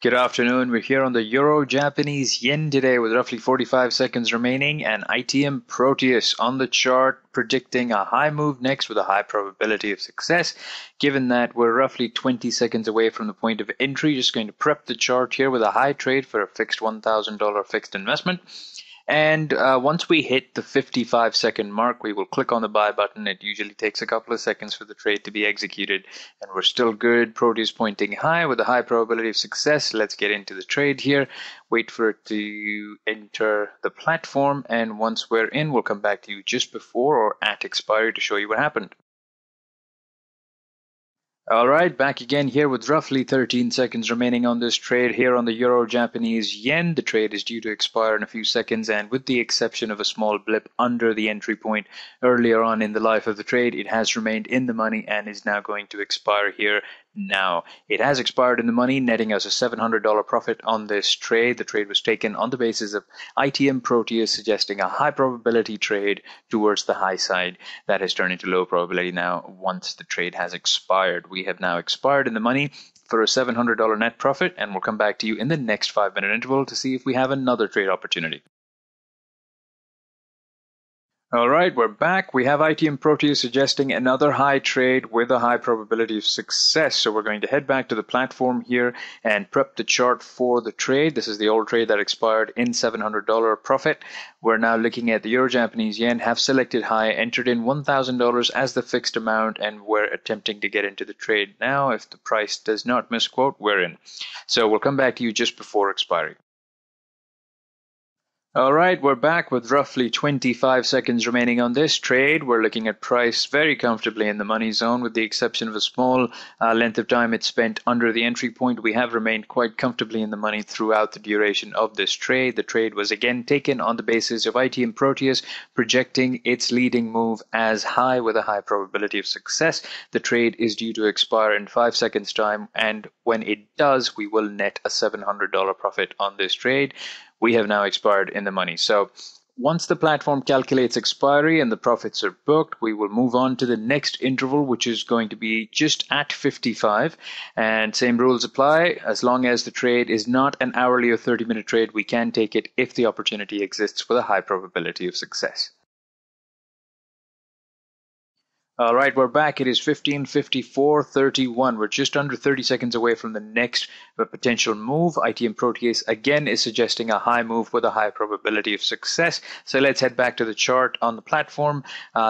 Good afternoon. We're here on the Euro Japanese Yen today with roughly 45 seconds remaining, and ITM Proteus on the chart predicting a high move next with a high probability of success. Given that we're roughly 20 seconds away from the point of entry, just going to prep the chart here with a high trade for a fixed $1,000 fixed investment. And once we hit the 55-second mark, we will click on the buy button. It usually takes a couple of seconds for the trade to be executed, and we're still good. Proteus pointing high with a high probability of success. Let's get into the trade here. Wait for it to enter the platform, and once we're in, we'll come back to you just before or at expiry to show you what happened. All right, back again here with roughly 13 seconds remaining on this trade here on the Euro Japanese Yen. The trade is due to expire in a few seconds, and with the exception of a small blip under the entry point earlier on in the life of the trade, it has remained in the money and is now going to expire here now. It has expired in the money, netting us a $700 profit on this trade. The trade was taken on the basis of ITM Proteus suggesting a high probability trade towards the high side. That has turned into low probability now once the trade has expired. We have now expired in the money for a $700 net profit, and we'll come back to you in the next 5-minute interval to see if we have another trade opportunity. All right, we're back. We have ITM Proteus suggesting another high trade with a high probability of success. So we're going to head back to the platform here and prep the chart for the trade. This is the old trade that expired in $700 profit. We're now looking at the Euro Japanese Yen, have selected high, entered in $1,000 as the fixed amount, and we're attempting to get into the trade now. If the price does not misquote, we're in. So we'll come back to you just before expiry. All right, we're back with roughly 25 seconds remaining on this trade. We're looking at price very comfortably in the money zone with the exception of a small length of time it's spent under the entry point. We have remained quite comfortably in the money throughout the duration of this trade. The trade was again taken on the basis of ITM Proteus projecting its leading move as high with a high probability of success. The trade is due to expire in 5 seconds time, and when it does, we will net a $700 profit on this trade. We have now expired in the money. So once the platform calculates expiry and the profits are booked, we will move on to the next interval, which is going to be just at 55. And same rules apply. As long as the trade is not an hourly or 30-minute trade, we can take it if the opportunity exists with a high probability of success. All right, we're back. It is 15:54:31. We're just under 30 seconds away from the next potential move. ITM Proteus again is suggesting a high move with a high probability of success. So let's head back to the chart on the platform.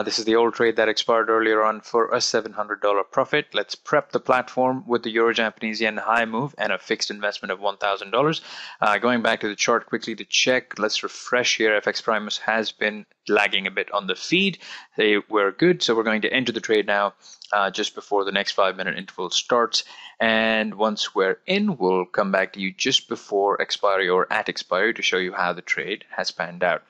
This is the old trade that expired earlier on for a $700 profit. Let's prep the platform with the Euro Japanese Yen high move and a fixed investment of $1,000. Going back to the chart quickly to check. Let's refresh here. FX Primus has been lagging a bit on the feed. They were good, so we're going to enter the trade now just before the next 5-minute interval starts. And once we're in, we'll come back to you just before expiry or at expiry to show you how the trade has panned out.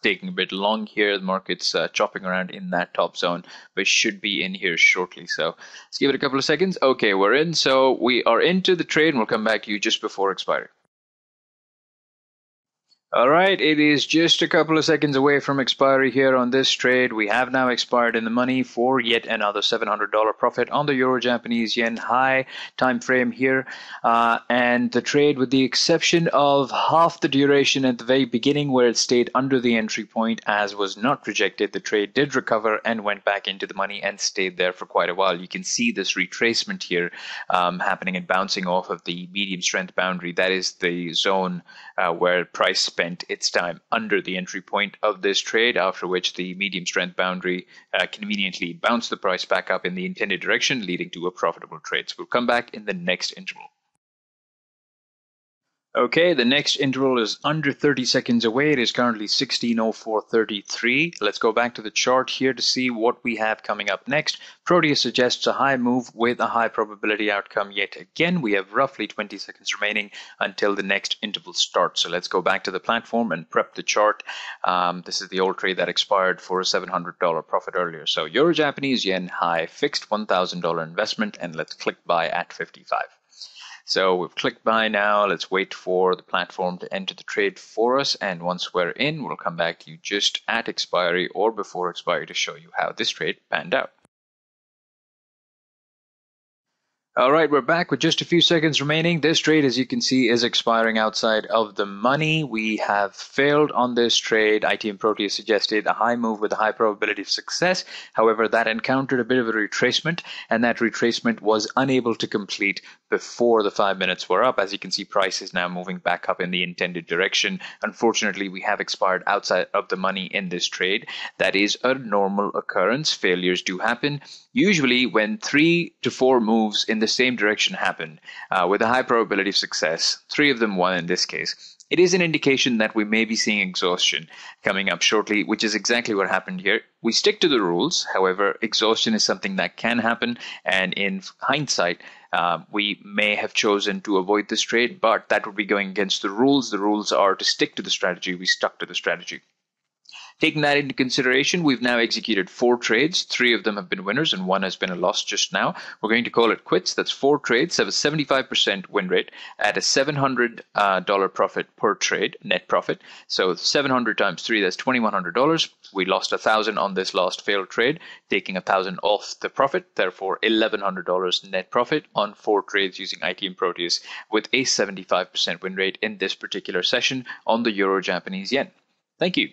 Taking a bit long here. The market's chopping around in that top zone, but should be in here shortly. So let's give it a couple of seconds. Okay, we're in. So we are into the trade, and we'll come back to you just before expiry. All right, it is just a couple of seconds away from expiry here on this trade. We have now expired in the money for yet another $700 profit on the Euro Japanese Yen high time frame here. And the trade, with the exception of half the duration at the very beginning where it stayed under the entry point as was not projected, the trade did recover and went back into the money and stayed there for quite a while. You can see this retracement here happening and bouncing off of the medium strength boundary. That is the zone where price spent its time under the entry point of this trade, after which the medium strength boundary conveniently bounced the price back up in the intended direction, leading to a profitable trade. So we'll come back in the next interval. Okay, the next interval is under 30 seconds away. It is currently 16:04:33. Let's go back to the chart here to see what we have coming up next. Proteus suggests a high move with a high probability outcome yet again. We have roughly 20 seconds remaining until the next interval starts. So let's go back to the platform and prep the chart. This is the old trade that expired for a $700 profit earlier. So Euro Japanese Yen high, fixed $1,000 investment, and let's click buy at 55. So we've clicked buy now. Let's wait for the platform to enter the trade for us. And once we're in, we'll come back to you just at expiry or before expiry to show you how this trade panned out. All right, we're back with just a few seconds remaining. This trade, as you can see, is expiring outside of the money. We have failed on this trade. ITM Proteus suggested a high move with a high probability of success. However, that encountered a bit of a retracement, and that retracement was unable to complete before the 5 minutes were up. As you can see, price is now moving back up in the intended direction. Unfortunately, we have expired outside of the money in this trade. That is a normal occurrence. Failures do happen. Usually, when 3 to 4 moves in the same direction happen with a high probability of success, 3 of them won in this case, it is an indication that we may be seeing exhaustion coming up shortly, which is exactly what happened here. We stick to the rules. However, exhaustion is something that can happen. And in hindsight, we may have chosen to avoid this trade, but that would be going against the rules. The rules are to stick to the strategy. We stuck to the strategy. Taking that into consideration, we've now executed 4 trades. 3 of them have been winners and 1 has been a loss just now. We're going to call it quits. That's 4 trades, have a 75% win rate at a $700 profit per trade, net profit. So 700 times 3, that's $2,100. We lost $1,000 on this last failed trade, taking $1,000 off the profit. Therefore, $1,100 net profit on 4 trades using ITM Proteus with a 75% win rate in this particular session on the Euro Japanese yen. Thank you.